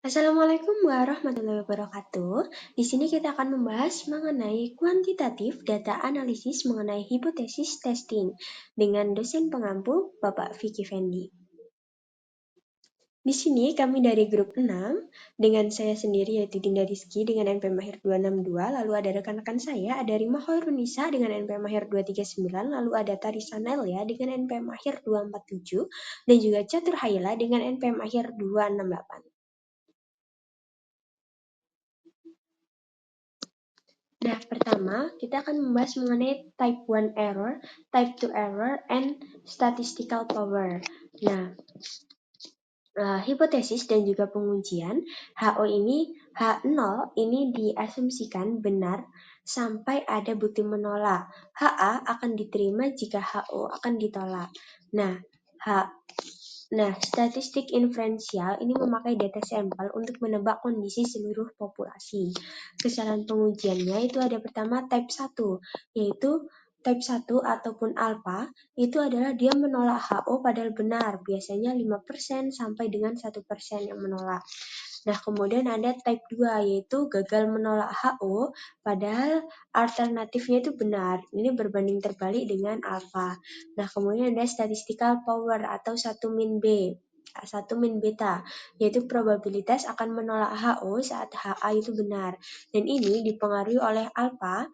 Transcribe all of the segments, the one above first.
Assalamualaikum warahmatullahi wabarakatuh. Di sini kita akan membahas mengenai kuantitatif data analisis mengenai hipotesis testing dengan dosen pengampu Bapak Vicky Fendi. Di sini kami dari grup 6 dengan saya sendiri yaitu Dinda Rizky dengan NPM Mahir 262, lalu ada rekan-rekan saya ada Rima Khairunisa dengan NPM Mahir 239, lalu ada Tarisa Nelia dengan NPM Mahir 247 dan juga Catur Hayla dengan NPM Mahir 268. Nah, pertama kita akan membahas mengenai type 1 error, type 2 error, and statistical power. Nah, hipotesis dan juga pengujian H0 ini diasumsikan benar sampai ada bukti menolak. HA akan diterima jika HO akan ditolak. Nah, statistik inferensial ini memakai data sampel untuk menebak kondisi seluruh populasi. Kesalahan pengujiannya itu ada pertama type 1, yaitu type 1 ataupun alpha itu adalah dia menolak HO padahal benar, biasanya 5% sampai dengan 1% yang menolak. Nah, kemudian ada type 2 yaitu gagal menolak HO padahal alternatifnya itu benar. Ini berbanding terbalik dengan alpha. Nah, kemudian ada statistical power atau 1 min B. 1 min beta, yaitu probabilitas akan menolak HO saat HA itu benar. Dan ini dipengaruhi oleh alpha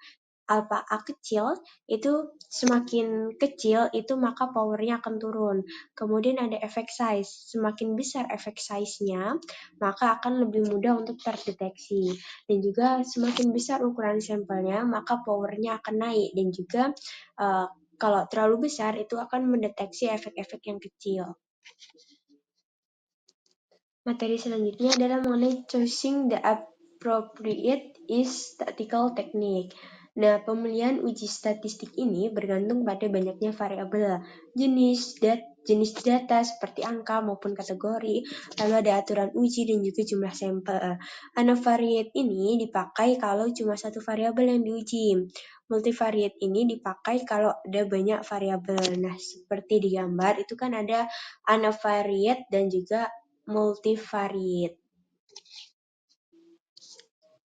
A kecil, itu semakin kecil itu maka powernya akan turun. Kemudian ada efek size, semakin besar efek size-nya, maka akan lebih mudah untuk terdeteksi. Dan juga semakin besar ukuran sampelnya, maka powernya akan naik. Dan juga kalau terlalu besar, itu akan mendeteksi efek-efek yang kecil. Materi selanjutnya adalah mengenai choosing the appropriate statistical technique. Nah, pemilihan uji statistik ini bergantung pada banyaknya variabel, jenis data seperti angka maupun kategori, lalu ada aturan uji dan juga jumlah sampel. Univariate ini dipakai kalau cuma satu variabel yang diuji. Multivariate ini dipakai kalau ada banyak variabel. Nah, seperti di gambar itu kan ada univariate dan juga multivariate.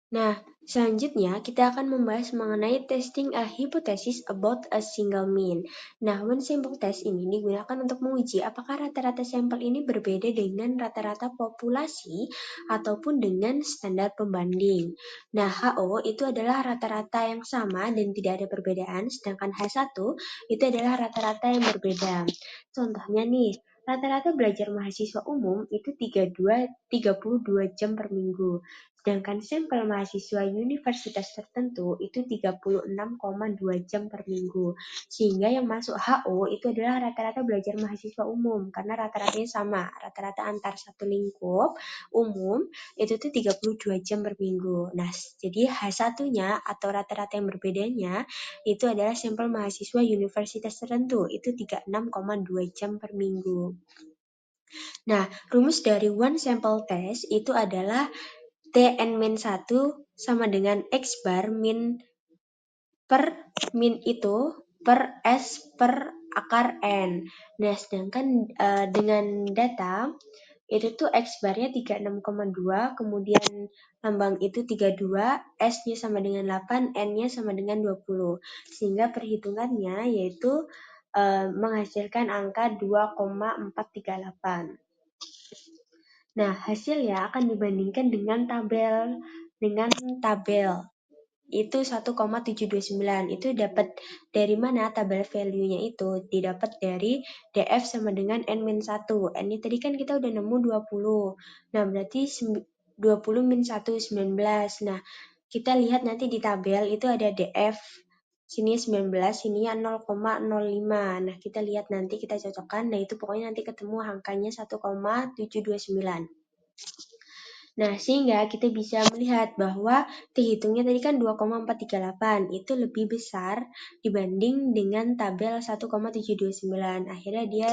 Nah, selanjutnya kita akan membahas mengenai testing a hypothesis about a single mean. Nah, one sample test ini digunakan untuk menguji apakah rata-rata sampel ini berbeda dengan rata-rata populasi ataupun dengan standar pembanding. Nah, HO itu adalah rata-rata yang sama dan tidak ada perbedaan, sedangkan H1 itu adalah rata-rata yang berbeda. Contohnya nih, rata-rata belajar mahasiswa umum itu 32 jam per minggu. Sedangkan sampel mahasiswa universitas tertentu itu 36,2 jam per minggu. Sehingga yang masuk HO itu adalah rata-rata belajar mahasiswa umum karena rata-ratanya sama. Rata-rata antar satu lingkup umum itu tuh 32 jam per minggu. Nah, jadi H1-nya atau rata-rata yang berbedanya itu adalah sampel mahasiswa universitas tertentu itu 36,2 jam per minggu. Nah, rumus dari one sample test itu adalah Tn-1 sama dengan X bar min per min itu per S per akar N. Nah, sedangkan dengan data itu tuh X barnya 36,2, kemudian lambang itu 32, S-nya sama dengan 8, N-nya sama dengan 20. Sehingga perhitungannya yaitu menghasilkan angka 2,438. Nah, hasilnya akan dibandingkan dengan tabel itu 1,729. Itu dapat dari mana tabel value-nya itu? Didapat dari DF sama dengan N-1. N-nya tadi kan kita udah nemu 20. Nah, berarti 20 min 1, 19. Nah, kita lihat nanti di tabel itu ada DF. Sini 19, sininya 0,05. Nah, kita lihat nanti, kita cocokkan. Nah, itu pokoknya nanti ketemu angkanya 1,729. Nah, sehingga kita bisa melihat bahwa terhitungnya tadi kan 2,438, itu lebih besar dibanding dengan tabel 1,729. Akhirnya dia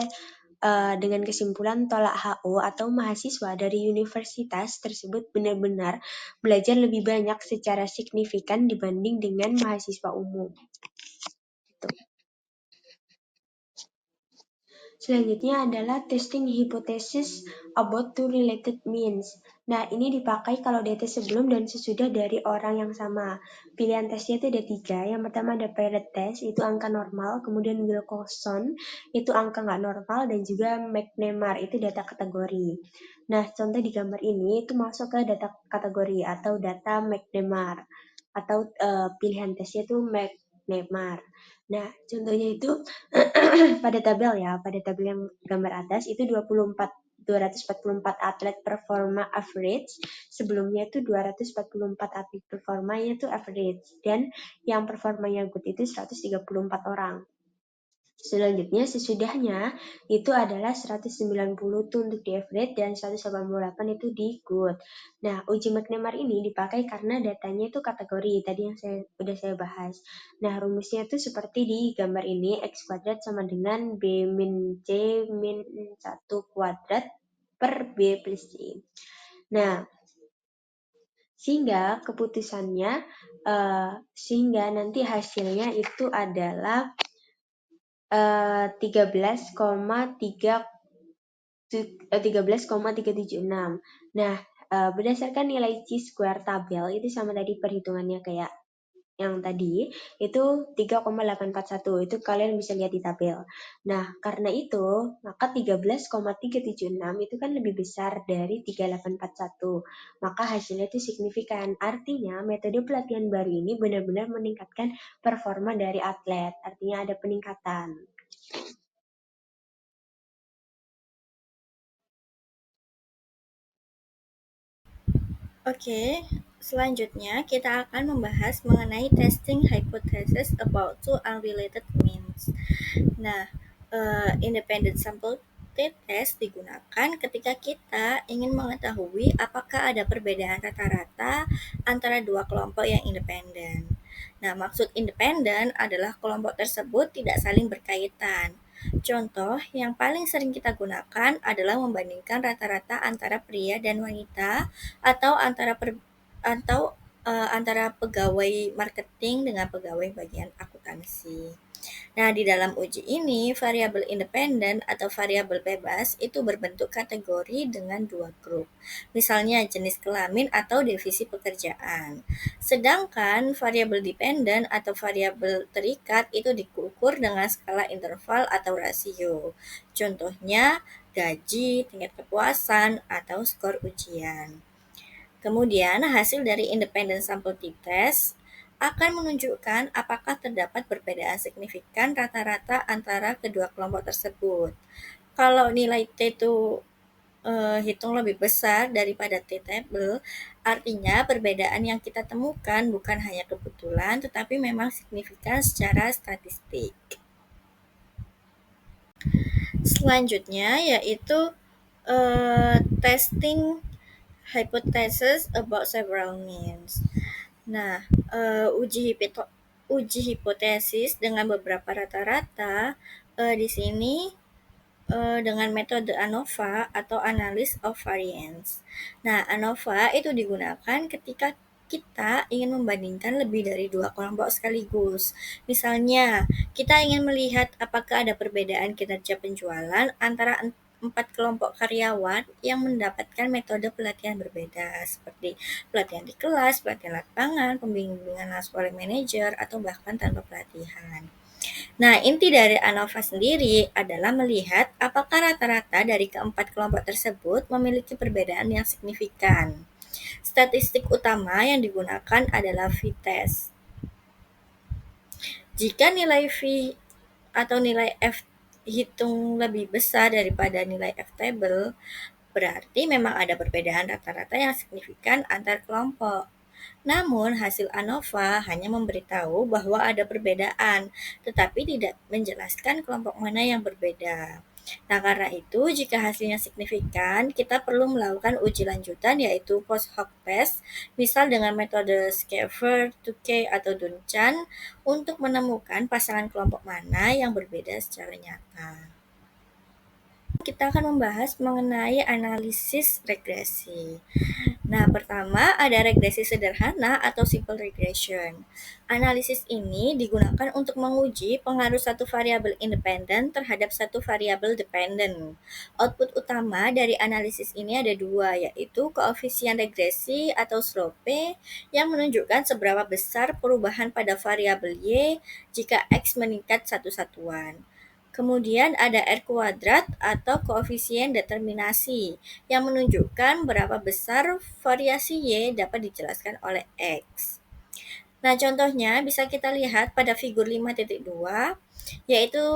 dengan kesimpulan tolak HO atau mahasiswa dari universitas tersebut benar-benar belajar lebih banyak secara signifikan dibanding dengan mahasiswa umum. Selanjutnya adalah testing hypothesis about two related means. Nah, ini dipakai kalau data sebelum dan sesudah dari orang yang sama. Pilihan tesnya itu ada tiga. Yang pertama ada Parrot test, itu angka normal. Kemudian Wilcoxon, itu angka nggak normal. Dan juga McNemar, itu data kategori. Nah, contoh di gambar ini itu masuk ke data kategori atau data McNemar. Atau pilihan tesnya itu McNemar. Nah, contohnya itu pada tabel yang gambar atas itu 244 atlet performa average, sebelumnya itu 244 atlet performanya itu average, dan yang performanya good itu 134 orang. Selanjutnya sesudahnya itu adalah 190 itu untuk di average dan 188 itu di good. Nah, uji McNemar ini dipakai karena datanya itu kategori tadi yang saya bahas. Nah, rumusnya itu seperti di gambar ini, X kuadrat sama dengan B min C min 1 kuadrat per B plus C. Nah, sehingga keputusannya sehingga nanti hasilnya itu adalah 13,376. Nah, berdasarkan nilai chi-square tabel itu sama tadi perhitungannya kayak yang tadi, itu 3,841. Itu kalian bisa lihat di tabel. Nah, karena itu, maka 13,376 itu kan lebih besar dari 3841. Maka hasilnya itu signifikan. Artinya, metode pelatihan baru ini benar-benar meningkatkan performa dari atlet. Artinya ada peningkatan. Oke, selanjutnya kita akan membahas mengenai testing hypothesis about two unrelated means. Nah, independent sample test digunakan ketika kita ingin mengetahui apakah ada perbedaan rata-rata antara dua kelompok yang independen. Nah, maksud independen adalah kelompok tersebut tidak saling berkaitan. Contoh yang paling sering kita gunakan adalah membandingkan rata-rata antara pria dan wanita atau antara pegawai marketing dengan pegawai bagian akuntansi. Nah, di dalam uji ini, variabel independen atau variabel bebas itu berbentuk kategori dengan dua grup, misalnya jenis kelamin atau divisi pekerjaan. Sedangkan variabel dependen atau variabel terikat itu diukur dengan skala interval atau rasio. Contohnya, gaji, tingkat kepuasan, atau skor ujian. Kemudian, hasil dari independent sample t-test akan menunjukkan apakah terdapat perbedaan signifikan rata-rata antara kedua kelompok tersebut. Kalau nilai T itu hitung lebih besar daripada T-table, artinya perbedaan yang kita temukan bukan hanya kebetulan, tetapi memang signifikan secara statistik. Selanjutnya yaitu testing hypothesis about several means. Nah, uji hipotesis dengan beberapa rata-rata di sini dengan metode ANOVA atau Analysis of Variance. Nah, ANOVA itu digunakan ketika kita ingin membandingkan lebih dari dua kelompok sekaligus. Misalnya, kita ingin melihat apakah ada perbedaan kinerja penjualan antara empat kelompok karyawan yang mendapatkan metode pelatihan berbeda, seperti pelatihan di kelas, pelatihan lapangan, pembimbingan langsung oleh manajer, atau bahkan tanpa pelatihan. Nah, inti dari ANOVA sendiri adalah melihat apakah rata-rata dari keempat kelompok tersebut memiliki perbedaan yang signifikan. Statistik utama yang digunakan adalah v-test. Jika nilai V atau nilai F hitung lebih besar daripada nilai F-table, berarti memang ada perbedaan rata-rata yang signifikan antar kelompok. Namun, hasil ANOVA hanya memberitahu bahwa ada perbedaan, tetapi tidak menjelaskan kelompok mana yang berbeda. Nah, karena itu, jika hasilnya signifikan, kita perlu melakukan uji lanjutan yaitu post hoc test, misal dengan metode Schaeffer, Tukey, atau Dunchan, untuk menemukan pasangan kelompok mana yang berbeda secara nyata. kita akan membahas mengenai analisis regresi. Nah, pertama ada regresi sederhana atau simple regression. Analisis ini digunakan untuk menguji pengaruh satu variabel independen terhadap satu variabel dependen. Output utama dari analisis ini ada dua, yaitu koefisien regresi atau slope yang menunjukkan seberapa besar perubahan pada variabel Y jika X meningkat satu satuan. Kemudian ada R kuadrat atau koefisien determinasi yang menunjukkan berapa besar variasi Y dapat dijelaskan oleh X. Nah, contohnya bisa kita lihat pada figur 5.2, yaitu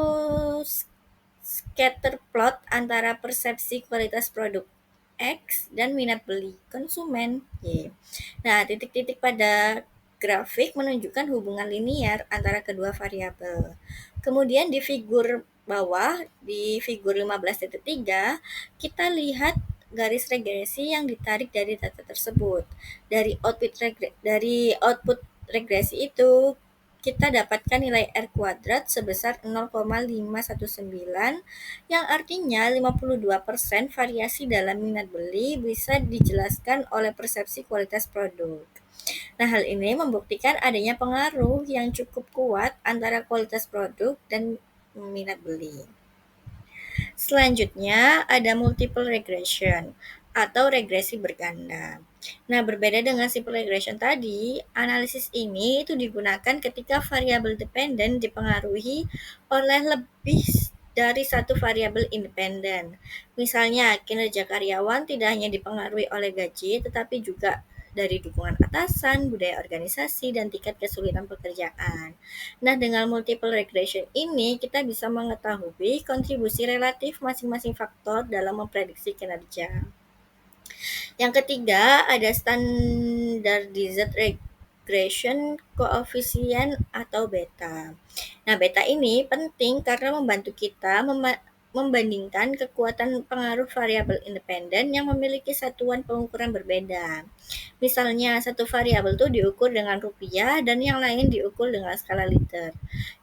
scatter plot antara persepsi kualitas produk X dan minat beli konsumen Y. Nah, titik-titik pada grafik menunjukkan hubungan linear antara kedua variabel. Kemudian di figur bawah, di figur 15.3, kita lihat garis regresi yang ditarik dari data tersebut. Dari output regresi itu kita dapatkan nilai R kuadrat sebesar 0,519 yang artinya 52% variasi dalam minat beli bisa dijelaskan oleh persepsi kualitas produk. Nah, hal ini membuktikan adanya pengaruh yang cukup kuat antara kualitas produk dan minat beli. Selanjutnya ada multiple regression atau regresi berganda. Nah, berbeda dengan simple regression tadi, analisis ini itu digunakan ketika variabel dependen dipengaruhi oleh lebih dari satu variabel independen. Misalnya, kinerja karyawan tidak hanya dipengaruhi oleh gaji, tetapi juga dari dukungan atasan, budaya organisasi, dan tingkat kesulitan pekerjaan. Nah, dengan multiple regression ini, kita bisa mengetahui kontribusi relatif masing-masing faktor dalam memprediksi kinerja. Yang ketiga, ada standardized regression coefficient atau beta. Nah, beta ini penting karena membantu kita membandingkan kekuatan pengaruh variabel independen yang memiliki satuan pengukuran berbeda. Misalnya, satu variabel itu diukur dengan rupiah dan yang lain diukur dengan skala liter.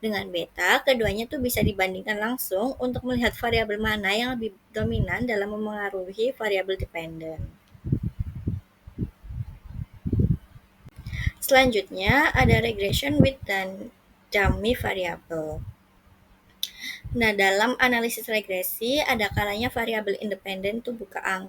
Dengan beta, keduanya tuh bisa dibandingkan langsung untuk melihat variabel mana yang lebih dominan dalam memengaruhi variabel dependen. Selanjutnya, ada regression with dan dummy variable. Nah, dalam analisis regresi, ada kalanya variabel independen itu bukan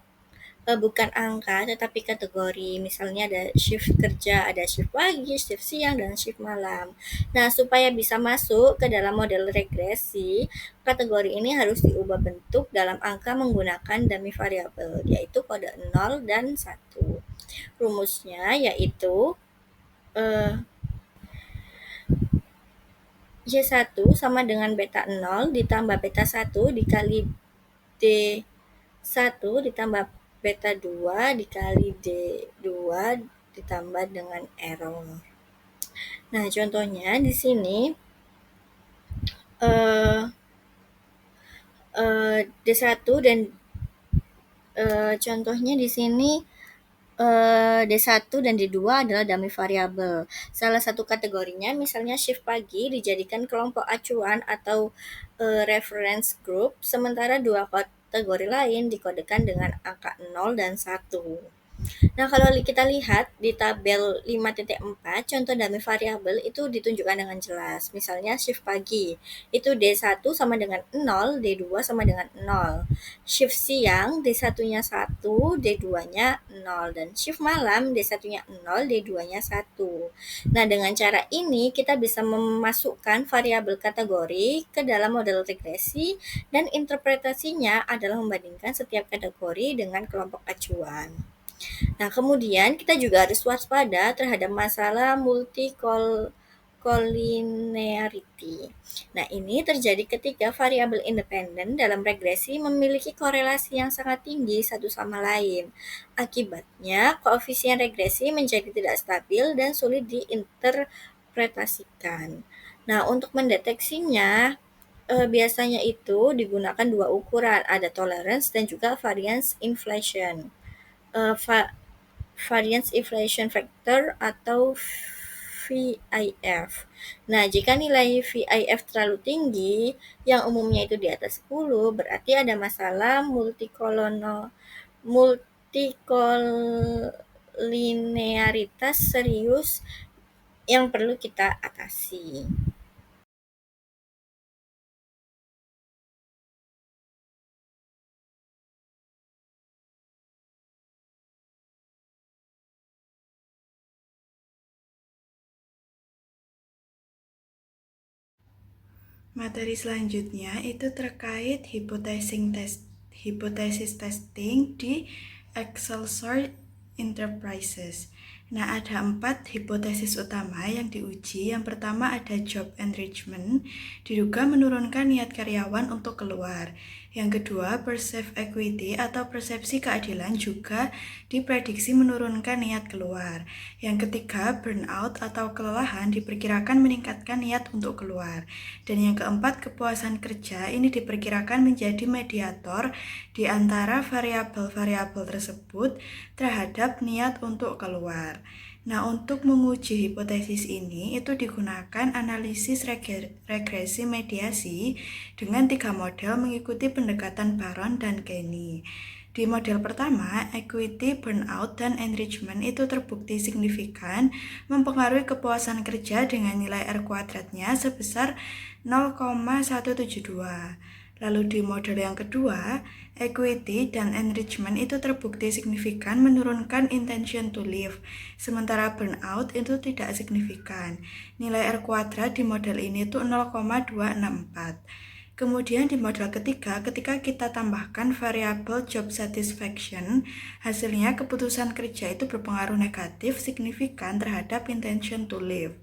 angka, tetapi kategori. Misalnya ada shift kerja, ada shift pagi, shift siang, dan shift malam. Nah, supaya bisa masuk ke dalam model regresi, kategori ini harus diubah bentuk dalam angka menggunakan dummy variable, yaitu kode 0 dan 1. Rumusnya yaitu Y1 sama dengan beta 0 ditambah beta 1 dikali D1 ditambah beta 2 dikali D2 ditambah dengan error. Nah, contohnya di sini D1 dan contohnya di sini D1 dan D2 adalah dummy variabel. Salah satu kategorinya misalnya shift pagi dijadikan kelompok acuan atau reference group, sementara dua kategori lain dikodekan dengan angka 0 dan 1. Nah, kalau kita lihat di tabel 5.4, contoh dummy variabel itu ditunjukkan dengan jelas. Misalnya shift pagi, itu D1 sama dengan 0, D2 sama dengan 0. Shift siang, D1-nya 1, D2-nya 0. Dan shift malam, D1-nya 0, D2-nya 1. Nah, dengan cara ini kita bisa memasukkan variabel kategori ke dalam model regresi dan interpretasinya adalah membandingkan setiap kategori dengan kelompok acuan. Nah, kemudian kita juga harus waspada terhadap masalah multicollinearity. Nah, ini terjadi ketika variabel independen dalam regresi memiliki korelasi yang sangat tinggi satu sama lain. Akibatnya, koefisien regresi menjadi tidak stabil dan sulit diinterpretasikan. Nah, untuk mendeteksinya, biasanya itu digunakan dua ukuran, ada tolerance dan juga variance inflation. Variance inflation factor atau VIF. Nah, jika nilai VIF terlalu tinggi, yang umumnya itu di atas 10, berarti ada masalah multikolinearitas serius yang perlu kita atasi. Materi selanjutnya itu terkait hipotesis testing di Excelsior Enterprises. Nah, ada 4 hipotesis utama yang diuji. Yang pertama ada job enrichment, diduga menurunkan niat karyawan untuk keluar. Yang kedua, perceived equity atau persepsi keadilan juga diprediksi menurunkan niat keluar. Yang ketiga, burnout atau kelelahan diperkirakan meningkatkan niat untuk keluar. Dan yang keempat, kepuasan kerja ini diperkirakan menjadi mediator di antara variabel-variabel tersebut terhadap niat untuk keluar. Nah, untuk menguji hipotesis ini itu digunakan analisis regresi mediasi dengan 3 model mengikuti pendekatan Baron dan Kenny. Di model pertama, equity, burnout, dan enrichment itu terbukti signifikan mempengaruhi kepuasan kerja dengan nilai R kuadratnya sebesar 0,172. Lalu di model yang kedua, equity dan enrichment itu terbukti signifikan menurunkan intention to live, sementara burnout itu tidak signifikan. Nilai R kuadrat di model ini itu 0,264. Kemudian di model ketiga, ketika kita tambahkan variabel job satisfaction, hasilnya keputusan kerja itu berpengaruh negatif signifikan terhadap intention to live.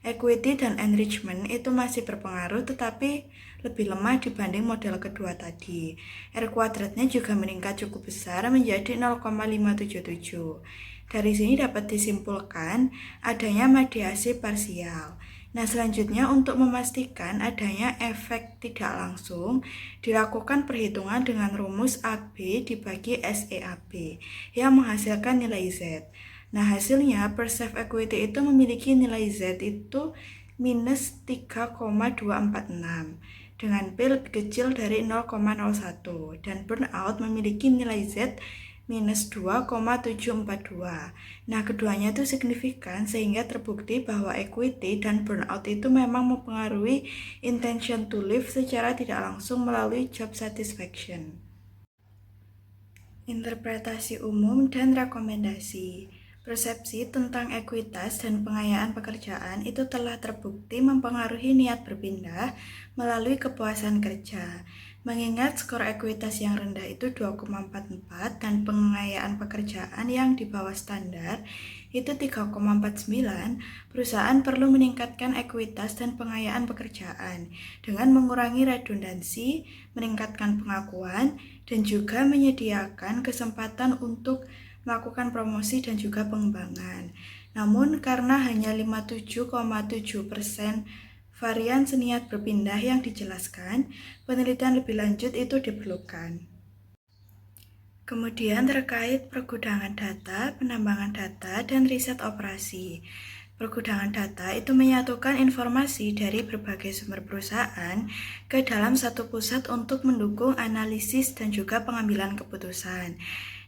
Equity dan enrichment itu masih berpengaruh tetapi lebih lemah dibanding model kedua tadi. R kuadratnya juga meningkat cukup besar menjadi 0,577. Dari sini dapat disimpulkan adanya mediasi parsial. Nah, selanjutnya untuk memastikan adanya efek tidak langsung, dilakukan perhitungan dengan rumus AB dibagi SEAB yang menghasilkan nilai Z. Nah, hasilnya perceived equity itu memiliki nilai Z itu minus 3,246 dengan P lebih kecil dari 0,01 dan burnout memiliki nilai Z minus 2,742. Nah, keduanya itu signifikan sehingga terbukti bahwa equity dan burnout itu memang mempengaruhi intention to live secara tidak langsung melalui job satisfaction. Interpretasi umum dan rekomendasi. Persepsi tentang ekuitas dan pengayaan pekerjaan itu telah terbukti mempengaruhi niat berpindah melalui kepuasan kerja. Mengingat skor ekuitas yang rendah itu 2,44 dan pengayaan pekerjaan yang di bawah standar itu 3,49, perusahaan perlu meningkatkan ekuitas dan pengayaan pekerjaan dengan mengurangi redundansi, meningkatkan pengakuan, dan juga menyediakan kesempatan untuk melakukan promosi dan juga pengembangan. Namun karena hanya 57,7% varian niat berpindah yang dijelaskan, penelitian lebih lanjut itu diperlukan. Kemudian terkait pergudangan data, penambangan data, dan riset operasi. Pergudangan data itu menyatukan informasi dari berbagai sumber perusahaan ke dalam satu pusat untuk mendukung analisis dan juga pengambilan keputusan.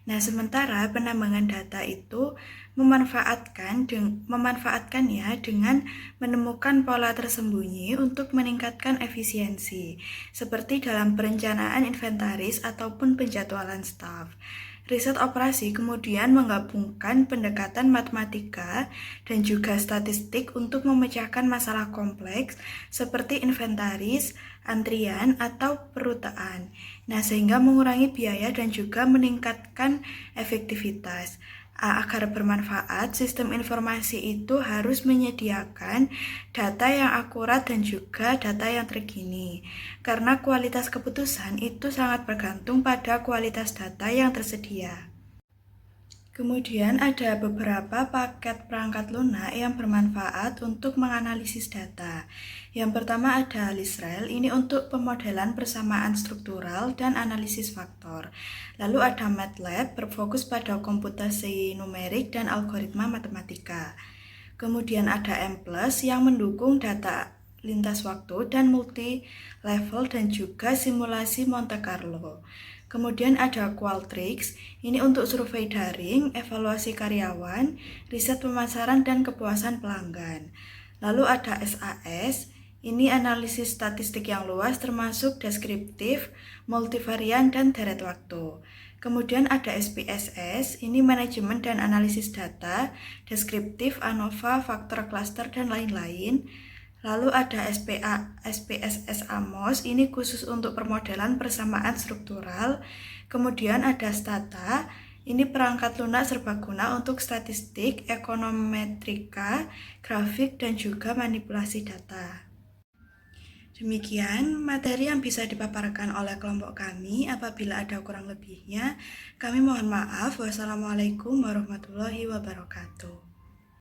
Nah, sementara penambangan data itu memanfaatkannya dengan menemukan pola tersembunyi untuk meningkatkan efisiensi, seperti dalam perencanaan inventaris ataupun penjadwalan staf. Riset operasi kemudian menggabungkan pendekatan matematika dan juga statistik untuk memecahkan masalah kompleks seperti inventaris, antrian, atau perutaan. Nah, sehingga mengurangi biaya dan juga meningkatkan efektivitas. Agar bermanfaat, sistem informasi itu harus menyediakan data yang akurat dan juga data yang terkini. Karena kualitas keputusan itu sangat bergantung pada kualitas data yang tersedia. Kemudian ada beberapa paket perangkat lunak yang bermanfaat untuk menganalisis data. Yang pertama ada Lisrel, ini untuk pemodelan persamaan struktural dan analisis faktor. Lalu ada MATLAB, berfokus pada komputasi numerik dan algoritma matematika. Kemudian ada M+, yang mendukung data lintas waktu dan multi-level dan juga simulasi Monte Carlo. Kemudian ada Qualtrics, ini untuk survei daring, evaluasi karyawan, riset pemasaran, dan kepuasan pelanggan. Lalu ada SAS, ini analisis statistik yang luas termasuk deskriptif, multivarian, dan deret waktu. Kemudian ada SPSS, ini manajemen dan analisis data, deskriptif, ANOVA, faktor cluster, dan lain-lain. Lalu ada SPSS AMOS, ini khusus untuk permodelan persamaan struktural. Kemudian ada Stata, ini perangkat lunak serbaguna untuk statistik, ekonometrika, grafik, dan juga manipulasi data. Demikian materi yang bisa dipaparkan oleh kelompok kami. Apabila ada kurang lebihnya, kami mohon maaf. Wassalamualaikum warahmatullahi wabarakatuh.